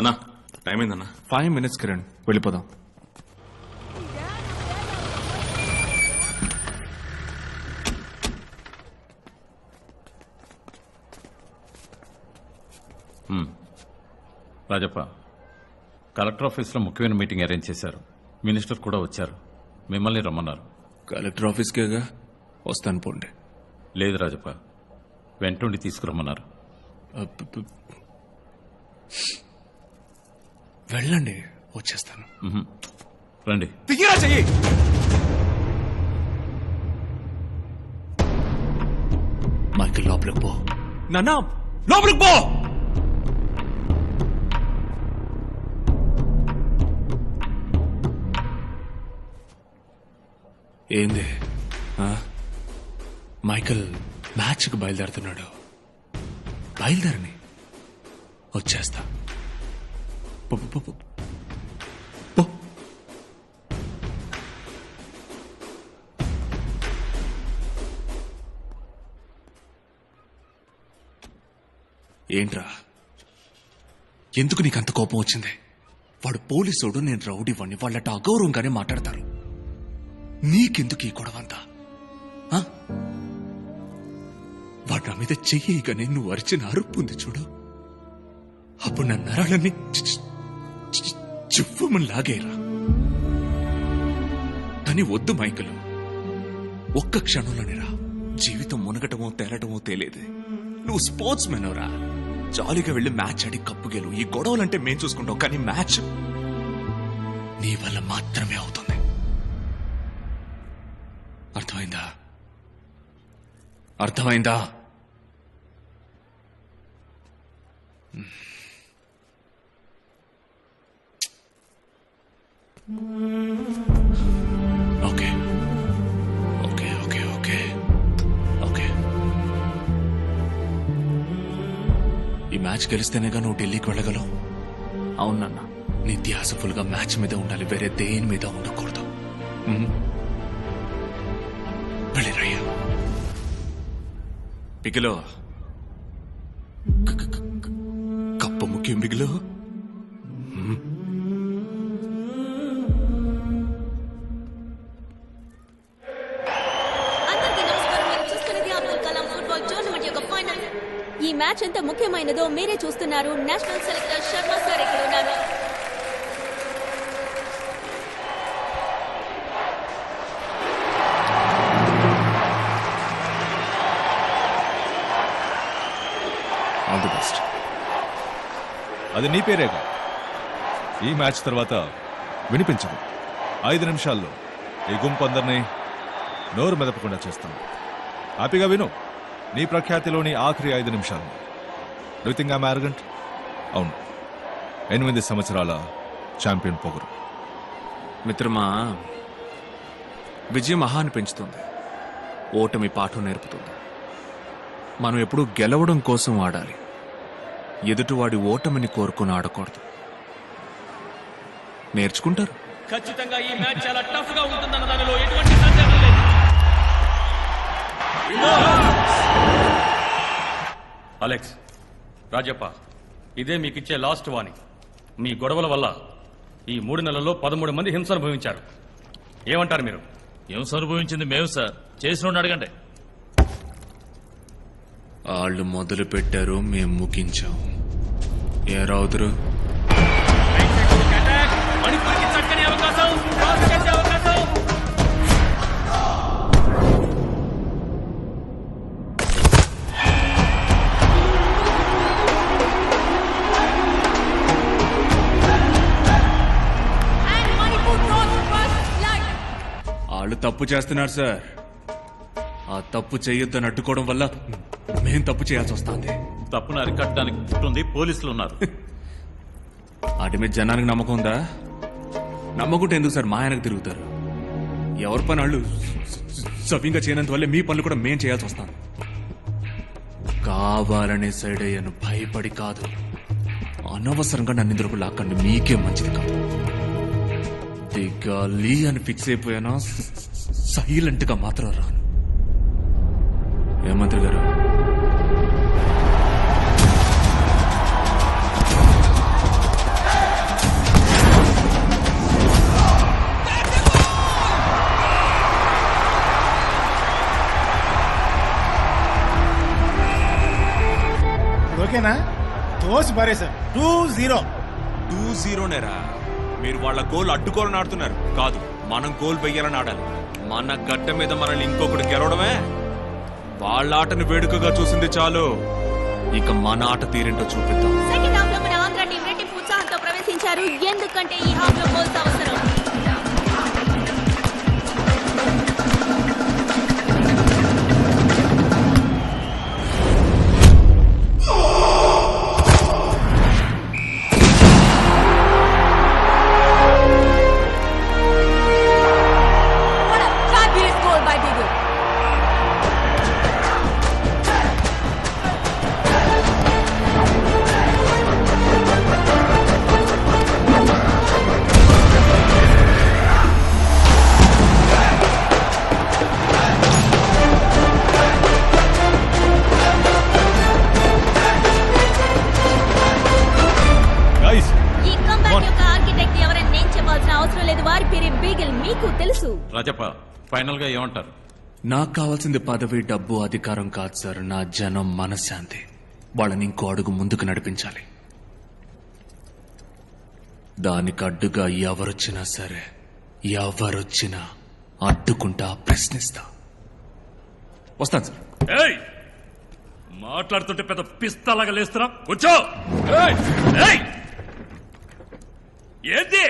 అన్నా time అయిందన్నా. 5 minutes Kiran, వెళ్ళిపోదాం. Rajappa, collector ఆఫీస్లో ముఖ్యమైన మీటింగ్ అరేంజ్ చేశారు. మినిస్టర్ కూడా వచ్చారు. మిమ్మల్ని రమ్మన్నారు. కలెక్టర్ ఆఫీస్కేగా, వస్తాను పోండి. లేదు రాజప్ప, వెంటుండి తీసుకురమ్మన్నారు. వెళ్ళండి, వచ్చేస్తాను. రండి. దిగిరా చెయ్యి. మైకిల్ లోపలికి పో. నాన్న లోపలికి పో. ఏంది? మైకిల్ మ్యాచ్కి బయలుదేరుతున్నాడు. బయలుదేరని, వచ్చేస్తా. పో. ఏంట్రా, ఎందుకు నీకంత కోపం వచ్చింది? వాడు పోలీసోడు, నేను రౌడీవాణ్ణి. వాళ్ళట అగౌరవంగానే మాట్లాడతారు. నీకెందుకు ఈ గొడవంతా? వాడు నా మీద చెయ్యగానే నువ్వు అరిచిన అరుపు ఉంది చూడు, అప్పుడు నా నరాలన్నీ చువ్వమని లాగేరా. కానీ వద్దు మైకిల్, ఒక్క క్షణంలోనే రా. జీవితం మునగటమో తేలటమో తేలేదే. నువ్వు స్పోర్ట్స్ మెన్ రా. జాలీగా వెళ్ళి మ్యాచ్ ఆడి కప్పు గెలు. ఈ గొడవలంటే మేం చూసుకుంటాం, కానీ మ్యాచ్ నీ వల్ల మాత్రమే అవుతుంది. అర్థమైందా? అర్థమైందా? Okay okay okay okay okay. ఈ మ్యాచ్ గెలిస్తేనేగా నువ్వు ఢిల్లీకి వెళ్ళగలవు. అవునన్నా, నీ ధ్యాస ఫుల్గా మ్యాచ్ మీద ఉండాలి, వేరే దేని మీద ఉండకూడదు. వెళ్ళిరయ్యా. బిగిలో కప్ప ముఖ్యం. బిగిలో ఈ మ్యాచ్ ఎంత ముఖ్యమైనదో మీరే చూస్తున్నారు. నేషనల్ సెలెక్టర్ శర్మ సార్ ఇక్కడ ఉన్నారు. All the best. అది నీ పేరేగా. ఈ మ్యాచ్ తర్వాత వినిపించదు. 5 నిమిషాల్లో ఈ గుంపు అందరినీ నోరు మెదపకుండా చేస్తాను. హ్యాపీగా విను. నీ ప్రఖ్యాతిలోని ఆఖరి 5 నిమిషాలు. Do think I'm arrogant? అవును, 8 సంవత్సరాల ఛాంపియన్ పొగరు. మిత్రమా, విజయం మహాన్ని పెంచుతుంది, ఓటమి పాఠం నేర్పుతుంది. మనం ఎప్పుడూ గెలవడం కోసం ఆడాలి, ఎదుటివాడి ఓటమిని కోరుకుని ఆడకూడదు. నేర్చుకుంటారు. ఖచ్చితంగా ఈ మ్యాచ్ చాలా టఫ్ గా ఉంటుందన్న దానిలో ఎటువంటి సందేహం లేదు. అలెక్స్, రాజప్ప, ఇదే మీకిచ్చే లాస్ట్ వార్నింగ్. మీ గొడవల వల్ల ఈ 3 నెలల్లో 13 మంది హింస అనుభవించారు. ఏమంటారు మీరు? హింస అనుభవించింది మేము సార్, చేసిన అడగండి. వాళ్ళు మొదలు పెట్టారు, మేము ముగించాం. ఏ రావుతురు? మణిపూర్కి చక్కని అవకాశం, క్రాస్ చేసే అవకాశం. వాళ్ళు తప్పు చేస్తున్నారు సార్. ఆ తప్పు చేయొద్దని అడ్డుకోవడం వల్ల మేం తప్పు చేయాల్సి వస్తుంది. తప్పును అరికట్టడానికి ఉంటుంది పోలీసులు ఉన్నారు. వాటి మీద జనానికి నమ్మకం ఉందా? నమ్మకుంటే ఎందుకు సార్ మా ఆయనకు తిరుగుతారు? ఎవరి పని వాళ్ళు సవ్యంగా చేయనంత వల్లే మీ పనులు కూడా మేం చేయాల్సి వస్తాను. కావాలనే సైడ్ అయ్యాను, భయపడి కాదు. అనవసరంగా నన్ను ఇందులోకి లాక్కండి, మీకే మంచిది కాదు. దిగాలి అని ఫిక్స్ అయిపోయానా సైలెంట్ గా మాత్రం రాను. ఏమంత్రి గారు, తోసి పారేశారు 2-0. 2-0 నేరా. మీరు వాళ్ళ గోల్ అడ్డుకోవాలని ఆడుతున్నారు కాదు, మనం గోల్ వెయ్యాలని ఆడాలి. మన గడ్డ మీద మనల్ని ఇంకొకటి గెలవడమే. వాళ్ళ ఆటను వేడుకగా చూసింది చాలు, ఇక మన ఆట తీరేంటో చూపిద్దాం. సెకండ్ హాఫ్ లో మన ఆంధ్ర టీం రెట్టింపు ఉత్సాహంతో ప్రవేశించారు, ఎందుకంటే ఈ హాఫ్ లో గోల్స్ అవసరం. గైస్ ఈ కంబ్యాక్ యొక్క ఆర్కిటెక్ట్ ఎవరని నేను చెప్పాల్సిన అవసరం లేదు, వారి పేరే బిగిల్, మీకు తెలుసు. రాజప్ప ఫైనల్ గా ఏమంటారు? నాకు కావాల్సింది పదవి, డబ్బు, అధికారం కాదు సార్, నా జనం మనశ్శాంతి. వాళ్ళని ఇంకో అడుగు ముందుకు నడిపించాలి. దానికి అడ్డుగా ఎవరొచ్చినా సరే, ఎవరొచ్చినా అడ్డుకుంటా, ప్రశ్నిస్తా. వస్తాను సార్. ఏయ్ మాట్లాడుతుంటే పెద్ద పిస్తాలాగా లేస్తున్నా, కూర్చో. ఏయ్! ఏయ్! ఏంది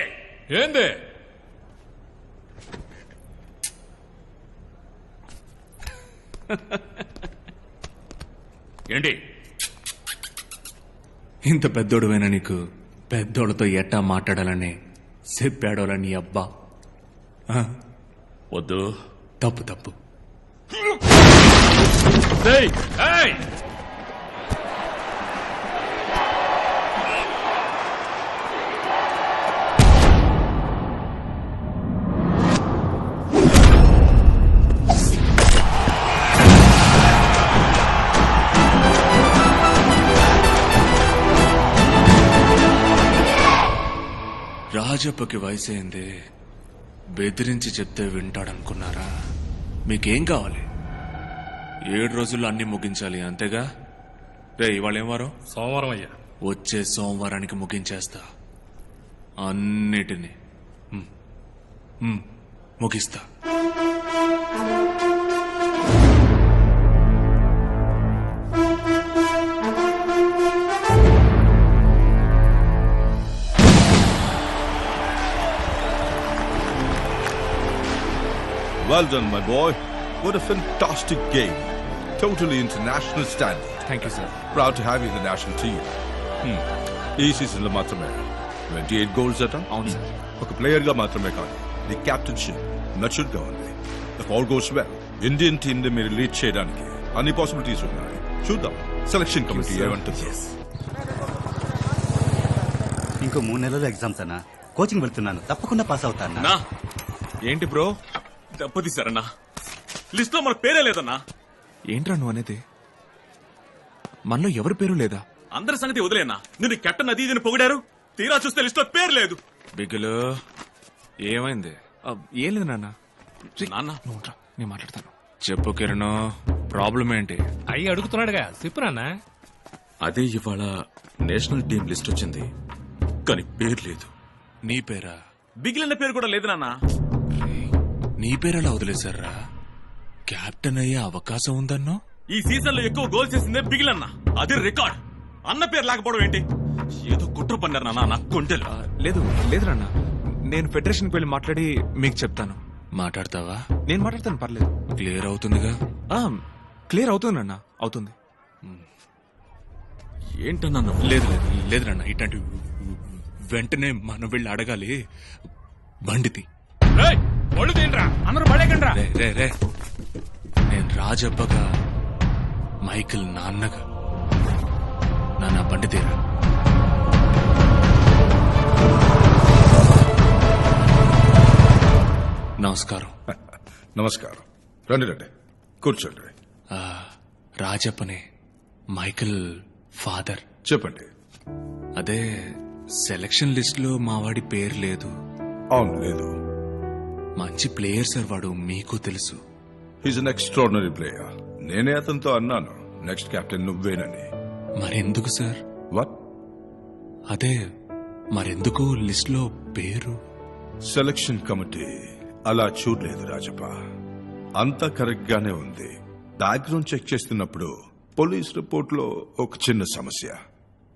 ఏంది ఏంటి? ఇంత పెద్దోడువైనా నీకు పెద్దోళ్ళతో ఎట్టా మాట్లాడాలని చెప్పాడోలా నీ అబ్బా? వద్దు. తప్పు తప్పు. ఏయ్! ఏయ్! రాజప్పకి వయసైంది, బెదిరించి చెప్తే వింటాడనుకున్నారా? మీకేం కావాలి? 7 రోజుల్లో అన్ని ముగించాలి, అంతేగా? రే, ఇవాళ ఏం వారం? సోమవారం అయ్యా. వచ్చే సోమవారానికి ముగించేస్తా అన్నిటినీ. ముగిస్తా. Well done, my boy. What a fantastic game. Totally international standard. Thank you sir. Proud to have you in the national team. ఈ సీజన్ లో మాత్రమే 28 గోల్స్ అట. అవును సార్. ఒక ప్లేయర్ గా మాత్రమే కాదు, ది కెప్టెన్షిప్ మెచ్యూర్ గా ఉంది. If all goes well, Indian team ని మీరు లీడ్ చేయడానికి అన్ని పాసిబిలిటీస్ ఉన్నాయి. చూద్దాం సెలక్షన్ కమిటీ ఏమంటుంది. ఇంకో 3 నెలల్లో ఎగ్జామ్స్ అన్నా. కోచింగ్ వెళ్తున్నాను, తప్పకుండా పాస్ అవుతాను. నా ఏంటి బ్రో దెబ్బతీశారన్నా? లిస్ట్ లో మన పేరే లేదన్నా. ఏంట్రా నువ్వు అనేది? మనలో ఎవరి పేరు లేదా? అందరి సంగతి వదిలేనా, నిన్ను కెప్టెన్ అది ఇది పొగిడారు, తీరా చూస్తే లిస్ట్ లో పేరు లేదు. బిగులు ఏమైంది? ఏం లేదు నాన్న. నాన్న నువ్వు రా, నేను మాట్లాడతాను. చెప్పు కిరణ్, ప్రాబ్లం ఏంటి? అయ్యి అడుగుతున్నాడుగా, చెప్పు నాన్న. అదే ఇవాళ నేషనల్ టీం లిస్ట్ వచ్చింది, కానీ పేరు లేదు. నీ పేరా? బిగిలిన పేరు కూడా లేదు నాన్న. నీ పేరెలా వదిలేశారా? కెప్టెన్ అయ్యే అవకాశం ఉందన్నో. ఈ సీజన్ లో ఎక్కువ గోల్ చేసిందే బిగిలన్న, అది రికార్డ్. అన్న పేరు లేకపోవడం ఏంటి? ఏదో కుట్ర పన్నారు నాన్న, నాకు కొంటెలు. లేదు లేదు నాన్న, నేను ఫెడరేషన్కి వెళ్ళి మాట్లాడి మీకు చెప్తాను. మాట్లాడతావా? నేను మాట్లాడతాను, పర్లేదు. క్లియర్ అవుతుందిగా? క్లియర్ అవుతుంది నాన్న, అవుతుంది. ఏంటన్నా లేదు లేదు లేదు నాన్న, ఇట్లాంటి వెంటనే మనం వెళ్ళి అడగాలి. బండితి ఒళ్ళు తినరా, అందరూ పడేకండ్రా. రే రే రే, నేను రాజబ్బగా, మైకిల్ నాన్నగా, నాన్న బండి తీరా. నమస్కారం. నమస్కారం. రండి రండి, కూర్చోండి. రాజప్పనే, మైకిల్ ఫాదర్. చెప్పండి. అదే సెలక్షన్ లిస్ట్ లో మావాడి పేరు లేదు. అవును లేదు. మంచి ప్లేయర్ సార్ వాడు, మీకు తెలుసు. He's an extraordinary player. నేనే అతనితో అన్నాను నెక్స్ట్ కెప్టెన్ నువ్వేనని. మరెందుకు సార్? వాట్? అదే మరెందుకు లిస్ట్ లో పేరు? సెలక్షన్ కమిటీ అలా చూడలేదు రాజప్ప. అంతా కరెక్ట్ గానే ఉంది. బ్యాక్గ్రౌండ్ చెక్ చేస్తున్నప్పుడు పోలీస్ రిపోర్ట్ లో ఒక చిన్న సమస్య.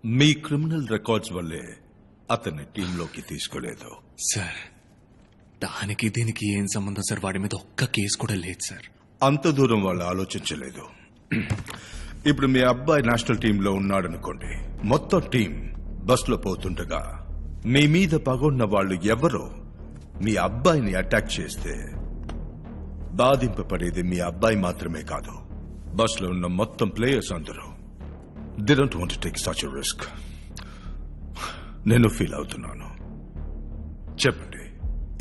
మీ క్రిమినల్ రికార్డ్స్ వల్లే అతన్ని టీంలోకి తీసుకోలేదు. సార్ దానికి దీనికి ఏం సంబంధం సార్? వాడి మీద ఒక్క కేసు కూడా లేదు సార్. అంత దూరం వాళ్ళు ఆలోచించలేదు. ఇప్పుడు మీ అబ్బాయి నేషనల్ టీంలో ఉన్నాడనుకోండి. మొత్తం టీం బస్లో పోతుండగా మీ మీద పగొన్న వాళ్ళు ఎవరో మీ అబ్బాయిని అటాక్ చేస్తే బాధింపబడేది మీ అబ్బాయి మాత్రమే కాదు, బస్లో ఉన్న మొత్తం ప్లేయర్స్ అందరూ. They don't want to take such a risk. నేను ఫీల్ అవుతున్నాను. చెప్పండి,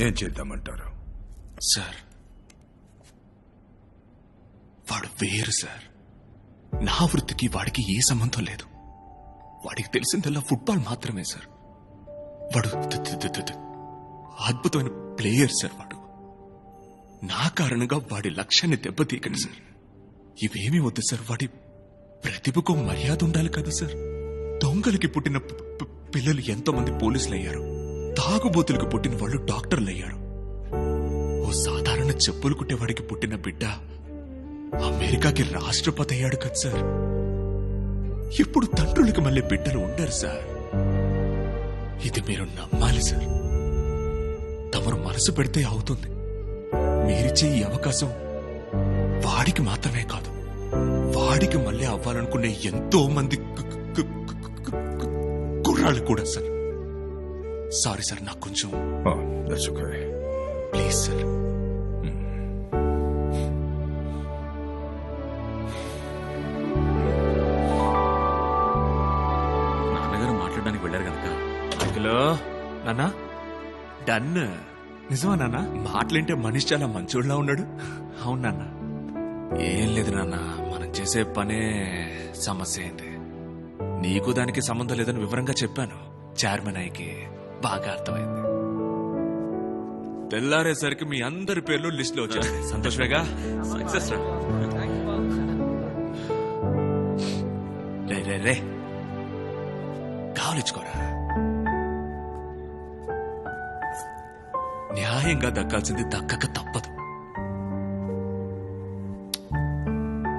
ఏం చేద్దామంటారు? సార్ వాడు వేరు సార్. నా వృత్తికి వాడికి ఏ సంబంధం లేదు. వాడికి తెలిసిందల్లా ఫుట్బాల్ మాత్రమే సార్. వాడు అద్భుతమైన ప్లేయర్ సార్. వాడు నా కారణంగా వాడి లక్ష్యాన్ని దెబ్బతీయకండి సార్. ఇవేమీ వద్దు సార్. వాడి ప్రతిభకు మర్యాద ఉండాలి కదా సార్. దొంగలకి పుట్టిన పిల్లలు ఎంతో మంది పోలీసులు అయ్యారు. తాగుబోతులకు పుట్టిన వాళ్ళు డాక్టర్లు అయ్యారు. ఓ సాధారణ చెప్పులు కుట్టేవాడికి పుట్టిన బిడ్డ అమెరికాకి రాష్ట్రపతి అయ్యాడు కదా సార్. ఇప్పుడు తండ్రులకు మళ్ళీ బిడ్డలు ఉండరు సార్. ఇది మీరు నమ్మాలి సార్. తమరు మనసు పెడితే అవుతుంది. మీరిచ్చే ఈ అవకాశం వాడికి మాత్రమే కాదు, వాడికి మళ్ళీ అవ్వాలనుకునే ఎంతో మంది కుర్రాళ్ళు కూడా సార్. సారీ సార్, నాకు కొంచెం ప్లీజ్ సార్. నాన్నగారు మాట్లాడడానికి వెళ్ళారు కనుక. హలో నాన్నా, డన్. నిజమా నాన్న? మాటలేంటే మనిషి చాలా మంచోళ్ళలా ఉన్నాడు. అవును నాన్న. ఏం లేదు నాన్న, మనం చేసే పనే సమస్య అయింది. నీకు దానికి సంబంధం లేదని వివరంగా చెప్పాను. చైర్మన్ అయ్యకి బాగా అర్థమైంది. తెల్లారేసరికి మీ అందరి పేర్లు లిస్ట్ లో వచ్చాయి. సంతోషమేగా? సక్సెస్ రా. రే రే రే కావలించుకోరా. న్యాయంగా దక్కాల్సింది దక్కక తప్పదు.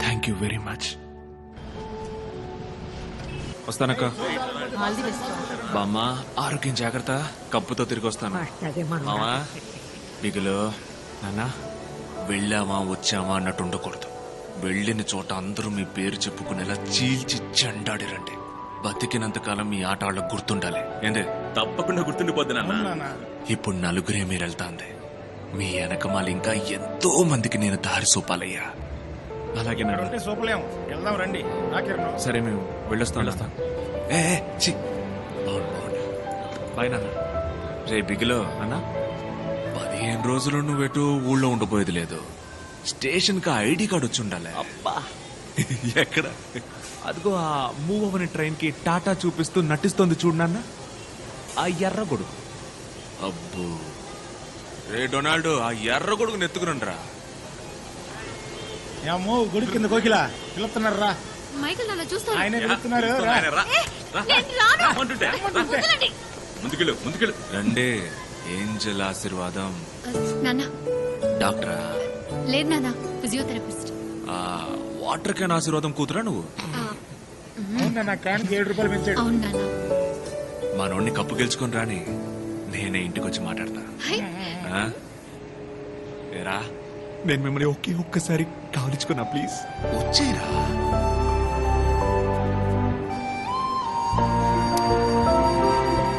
Thank you very much. వస్తానక్క. బామ్మ ఆరోగ్యం జాగ్రత్త. కప్పుతో తిరిగి వస్తాను. మామా బిగులు. నాన్న వెళ్ళామా వచ్చామా అన్నట్టు ఉండకూడదు. వెళ్ళిన చోట అందరూ మీ పేరు చెప్పుకునేలా చీల్చి చెండాడిరండి. బతికినంతకాలం మీ ఆట వాళ్ళకు గుర్తుండాలి. ఏందే? తప్పకుండా గుర్తుండిపోద్ది నాన్న. ఇప్పుడు నలుగురే మీరు వెళ్తాంది. మీ వెనకమాల ఇంకా ఎంతో మందికి నేను దారి చూపాలయ్యా. అలాగే సరే, మేము వెళ్ళొస్తాం. ఏ చి బాగుండు. బాయ్ నాన్న. రే బిగిలో అన్న, 15 రోజులు నువ్వెటు ఊళ్ళో ఉండిపోయేది లేదు. స్టేషన్ కి ఐడి కార్డు వచ్చి ఉండాలి. అబ్బా ఎక్కడ? అదిగో ఆ మూవ్ అవని ట్రైన్ కి టాటా చూపిస్తూ నటిస్తోంది చూడు నాన్న, ఆ ఎర్ర గొడుగు. అబ్బో రే డొనాల్డ్, ఆ ఎర్ర గొడుగు నెత్తుకురండ్రా. గొడుగు కింద కోకిలా పిలుస్తున్నారా? మైకల్ నాన్న చూస్తాను. ఆయన పిలుస్తున్నారు. ముందుకెళ్ళు. రండే. ఏంజల్ ఆశీర్వాదం. నాన్న డాక్టరా? లేదు నాన్న, ఫిజియోథెరపిస్ట్. వాటర్ క్యాన్ ఆశీర్వాదం కూతురా నువ్వు? నా క్యాన్కి 7 రూపాయలు పెంచాడు. అవును నాన్న. మనోడిని కప్పు గెలుచుకొని రాని, నేనే ఇంటికి వచ్చి మాట్లాడతా. ఆ? ఏరా, నేను మిమ్మల్ని ఒక్కసారి కావలించుకున్నా ప్లీజ్. వచ్చేరా.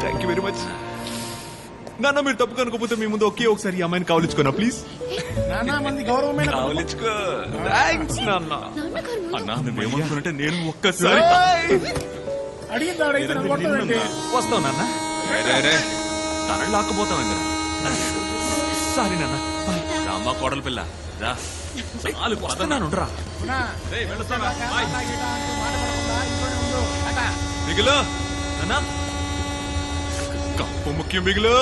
థ్యాంక్ యూ వెరీ మచ్ నాన్న. మీరు తప్పు కనుకోపోతే మీ ముందు ఒకసారి ఈ అమ్మాయిని కావలించుకున్నా ప్లీజ్. నానా మంది గౌరవమైన కావలించుకో. థ్యాంక్స్ నాన్న. అన్నా నువ్వేమనుకున్నట్టే నేను ఒక్కసారి అడిగింది. వస్తావు నాన్న. తన లాక్కుపోతావు ఇంద్ర. సారీ నాన్న. రామ్మా కోడలు పిల్ల రా. చాలు వస్తున్నాను రా. మిగులు నాన్న, కప్పు ముఖ్యం మిగులు.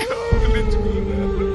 కావలించుకున్నాను.